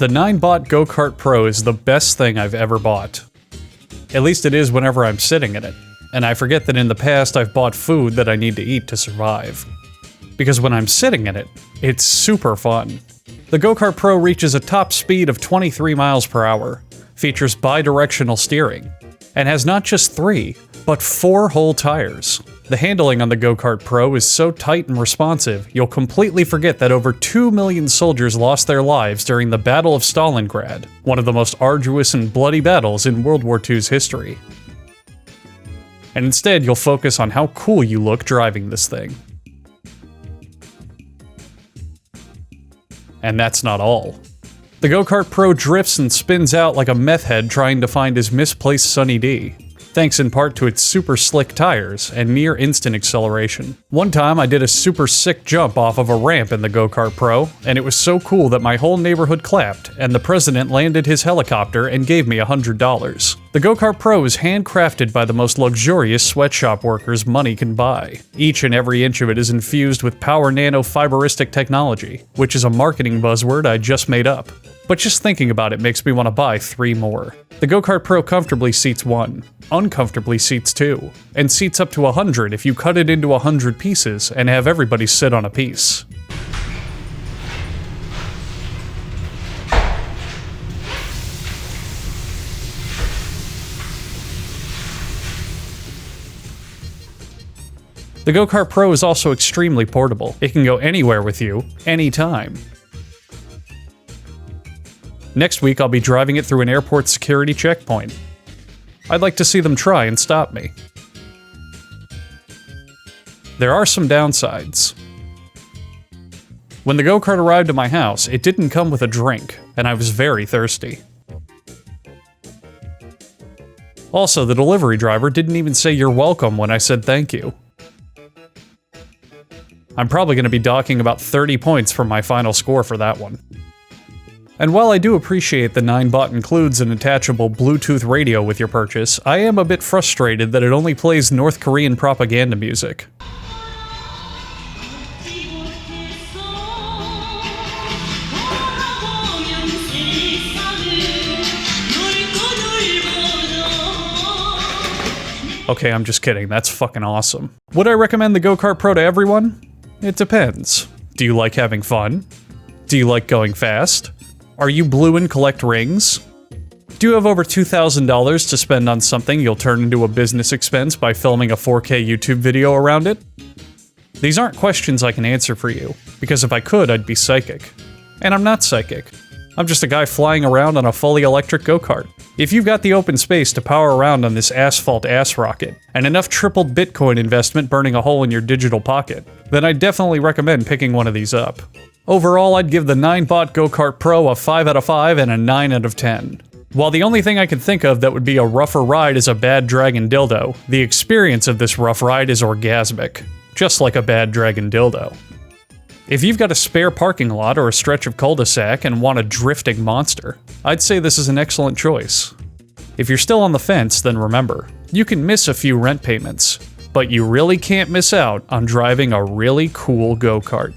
The Ninebot Go-Kart Pro is the best thing I've ever bought. At least it is whenever I'm sitting in it, and I forget that in the past I've bought food that I need to eat to survive. Because when I'm sitting in it, it's super fun. The Go-Kart Pro reaches a top speed of 23 miles per hour, features bi-directional steering, and has not just 3, but 4 whole tires. The handling on the Go-Kart Pro is so tight and responsive, you'll completely forget that over 2 million soldiers lost their lives during the Battle of Stalingrad, one of the most arduous and bloody battles in World War II's history. And instead, you'll focus on how cool you look driving this thing. And that's not all. The Go-Kart Pro drifts and spins out like a meth head trying to find his misplaced Sunny D, thanks in part to its super slick tires and near instant acceleration. One time I did a super sick jump off of a ramp in the Go-Kart Pro, and it was so cool that my whole neighborhood clapped, and the president landed his helicopter and gave me $100. The Go-Kart Pro is handcrafted by the most luxurious sweatshop workers money can buy. Each and every inch of it is infused with power nano-fiberistic technology, which is a marketing buzzword I just made up. But just thinking about it makes me want to buy 3 more. The Go-Kart Pro comfortably seats 1, uncomfortably seats 2, and seats up to 100 if you cut it into 100 pieces and have everybody sit on a piece. The Go-Kart Pro is also extremely portable. It can go anywhere with you, anytime. Next week, I'll be driving it through an airport security checkpoint. I'd like to see them try and stop me. There are some downsides. When the go-kart arrived at my house, it didn't come with a drink, and I was very thirsty. Also, the delivery driver didn't even say you're welcome when I said thank you. I'm probably going to be docking about 30 points from my final score for that one. And while I do appreciate the Ninebot includes an attachable Bluetooth radio with your purchase, I am a bit frustrated that it only plays North Korean propaganda music. Okay, I'm just kidding, that's fucking awesome. Would I recommend the Go-Kart Pro to everyone? It depends. Do you like having fun? Do you like going fast? Are you blue and collect rings? Do you have over $2,000 to spend on something you'll turn into a business expense by filming a 4K YouTube video around it? These aren't questions I can answer for you, because if I could, I'd be psychic. And I'm not psychic. I'm just a guy flying around on a fully electric go-kart. If you've got the open space to power around on this asphalt ass rocket, and enough tripled Bitcoin investment burning a hole in your digital pocket, then I'd definitely recommend picking one of these up. Overall, I'd give the Ninebot Go-Kart Pro a 5 out of 5 and a 9 out of 10. While the only thing I can think of that would be a rougher ride is a bad dragon dildo, the experience of this rough ride is orgasmic. Just like a bad dragon dildo. If you've got a spare parking lot or a stretch of cul-de-sac and want a drifting monster, I'd say this is an excellent choice. If you're still on the fence, then remember, you can miss a few rent payments, but you really can't miss out on driving a really cool go-kart.